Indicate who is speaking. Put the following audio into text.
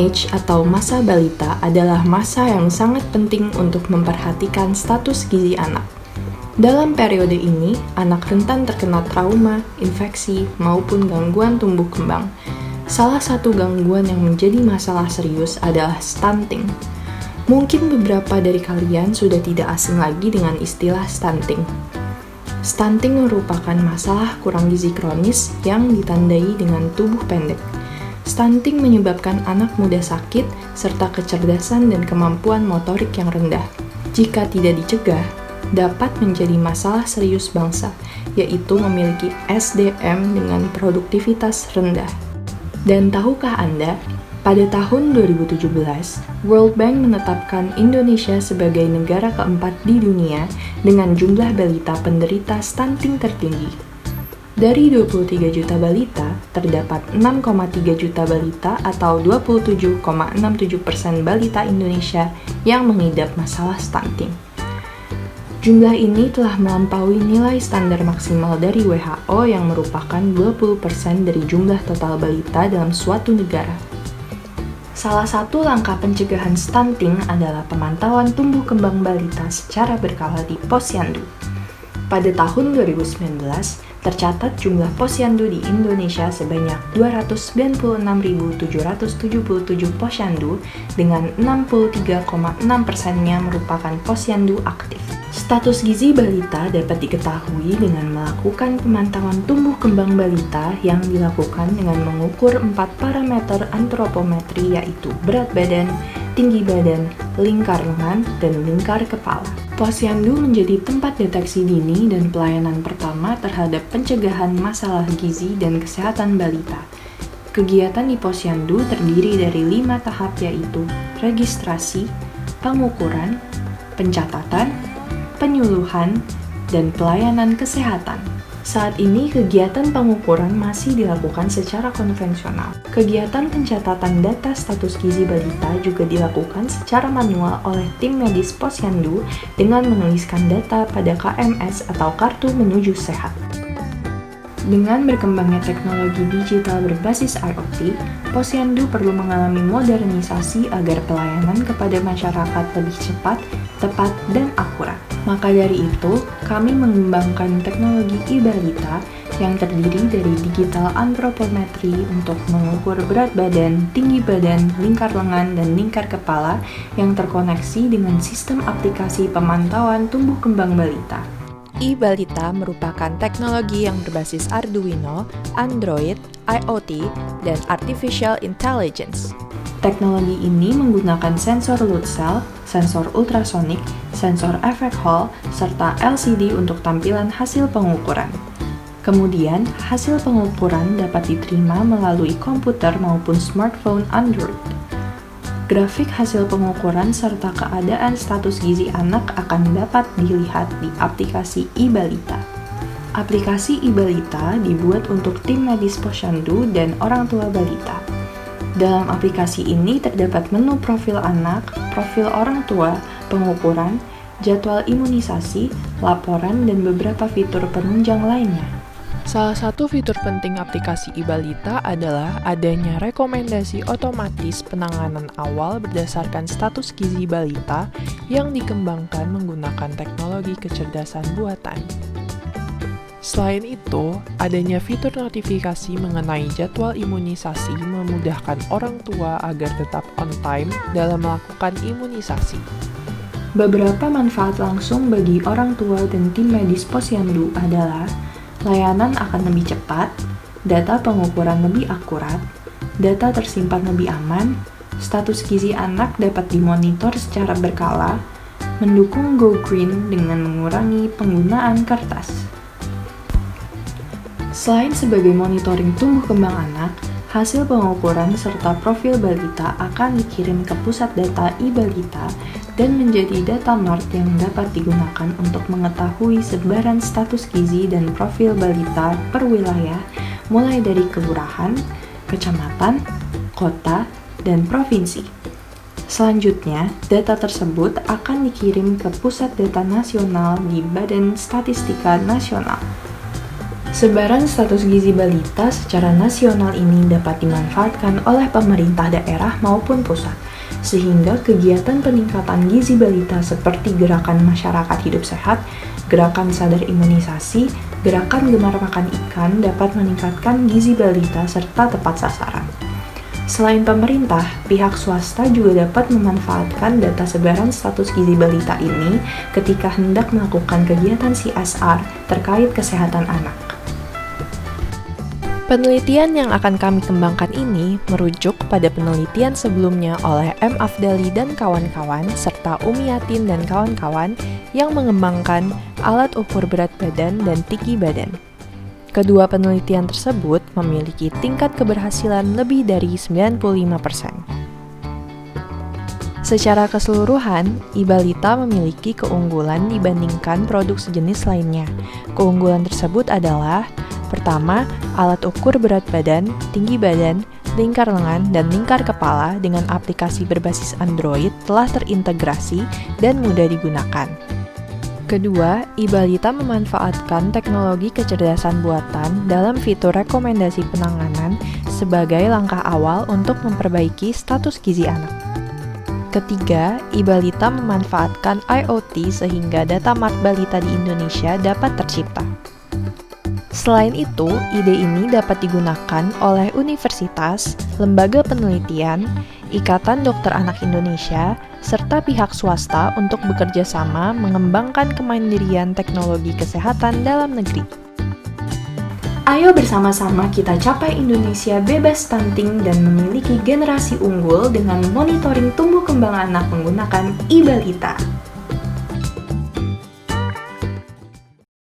Speaker 1: age atau masa balita adalah masa yang sangat penting untuk memperhatikan status gizi anak. Dalam periode ini, anak rentan terkena trauma, infeksi, maupun gangguan tumbuh kembang. Salah satu gangguan yang menjadi masalah serius adalah stunting. Mungkin beberapa dari kalian sudah tidak asing lagi dengan istilah stunting. Stunting merupakan masalah kurang gizi kronis yang ditandai dengan tubuh pendek. Stunting menyebabkan anak muda sakit serta kecerdasan dan kemampuan motorik yang rendah. Jika tidak dicegah, dapat menjadi masalah serius bangsa, yaitu memiliki SDM dengan produktivitas rendah. Dan tahukah Anda, pada tahun 2017, World Bank menetapkan Indonesia sebagai negara keempat di dunia dengan jumlah balita penderita stunting tertinggi. Dari 23 juta balita, terdapat 6,3 juta balita atau 27,67% balita Indonesia yang mengidap masalah stunting. Jumlah ini telah melampaui nilai standar maksimal dari WHO yang merupakan 20% dari jumlah total balita dalam suatu negara. Salah satu langkah pencegahan stunting adalah pemantauan tumbuh kembang balita secara berkala di posyandu. Pada tahun 2019, tercatat jumlah posyandu di Indonesia sebanyak 296.777 posyandu dengan 63,6%-nya merupakan posyandu aktif. Status gizi balita dapat diketahui dengan melakukan pemantauan tumbuh kembang balita yang dilakukan dengan mengukur 4 parameter antropometri yaitu berat badan, tinggi badan, lingkar lengan, dan lingkar kepala. Posyandu menjadi tempat deteksi dini dan pelayanan pertama terhadap pencegahan masalah gizi dan kesehatan balita. Kegiatan di posyandu terdiri dari 5 tahap yaitu registrasi, pengukuran, pencatatan, penyuluhan, dan pelayanan kesehatan. Saat ini, kegiatan pengukuran masih dilakukan secara konvensional. Kegiatan pencatatan data status gizi balita juga dilakukan secara manual oleh tim medis posyandu dengan menuliskan data pada KMS atau Kartu Menuju Sehat. Dengan berkembangnya teknologi digital berbasis IoT, posyandu perlu mengalami modernisasi agar pelayanan kepada masyarakat lebih cepat, tepat, dan akurat. Maka dari itu, kami mengembangkan teknologi e-balita yang terdiri dari digital antropometri untuk mengukur berat badan, tinggi badan, lingkar lengan, dan lingkar kepala yang terkoneksi dengan sistem aplikasi pemantauan tumbuh kembang balita. E-balita merupakan teknologi yang berbasis Arduino, Android, IoT, dan Artificial Intelligence. Teknologi ini menggunakan sensor load cell, sensor ultrasonik, sensor efek Hall, serta LCD untuk tampilan hasil pengukuran. Kemudian, hasil pengukuran dapat diterima melalui komputer maupun smartphone Android. Grafik hasil pengukuran serta keadaan status gizi anak akan dapat dilihat di aplikasi e-balita. Aplikasi e-balita dibuat untuk tim medis posyandu dan orang tua balita. Dalam aplikasi ini terdapat menu profil anak, profil orang tua, pengukuran, jadwal imunisasi, laporan, dan beberapa fitur penunjang lainnya. Salah satu fitur penting aplikasi e-balita adalah adanya rekomendasi otomatis penanganan awal berdasarkan status gizi balita yang dikembangkan menggunakan teknologi kecerdasan buatan. Selain itu, adanya fitur notifikasi mengenai jadwal imunisasi memudahkan orang tua agar tetap on time dalam melakukan imunisasi. Beberapa manfaat langsung bagi orang tua dan tim medis posyandu adalah layanan akan lebih cepat, data pengukuran lebih akurat, data tersimpan lebih aman, status gizi anak dapat dimonitor secara berkala, mendukung Go Green dengan mengurangi penggunaan kertas. Selain sebagai monitoring tumbuh kembang anak, hasil pengukuran serta profil balita akan dikirim ke pusat data e-balita dan menjadi data mart yang dapat digunakan untuk mengetahui sebaran status gizi dan profil balita per wilayah, mulai dari kelurahan, kecamatan, kota, dan provinsi. Selanjutnya, data tersebut akan dikirim ke Pusat Data Nasional di Badan Statistika Nasional. Sebaran status gizi balita secara nasional ini dapat dimanfaatkan oleh pemerintah daerah maupun pusat, sehingga kegiatan peningkatan gizi balita seperti gerakan masyarakat hidup sehat, gerakan sadar imunisasi, gerakan gemar makan ikan dapat meningkatkan gizi balita serta tepat sasaran. Selain pemerintah, pihak swasta juga dapat memanfaatkan data sebaran status gizi balita ini ketika hendak melakukan kegiatan CSR terkait kesehatan anak. Penelitian yang akan kami kembangkan ini merujuk pada penelitian sebelumnya oleh M. Afdali dan kawan-kawan serta Umi Yatin dan kawan-kawan yang mengembangkan alat ukur berat badan dan tinggi badan. Kedua penelitian tersebut memiliki tingkat keberhasilan lebih dari 95%. Secara keseluruhan, iBalita memiliki keunggulan dibandingkan produk sejenis lainnya. Keunggulan tersebut adalah: pertama, alat ukur berat badan, tinggi badan, lingkar lengan, dan lingkar kepala dengan aplikasi berbasis Android telah terintegrasi dan mudah digunakan. Kedua, iBalita memanfaatkan teknologi kecerdasan buatan dalam fitur rekomendasi penanganan sebagai langkah awal untuk memperbaiki status gizi anak. Ketiga, iBalita memanfaatkan IoT sehingga data mart balita di Indonesia dapat tercipta. Selain itu, ide ini dapat digunakan oleh universitas, lembaga penelitian, Ikatan Dokter Anak Indonesia, serta pihak swasta untuk bekerja sama mengembangkan kemandirian teknologi kesehatan dalam negeri. Ayo bersama-sama kita capai Indonesia bebas stunting dan memiliki generasi unggul dengan monitoring tumbuh kembang anak menggunakan iBalita.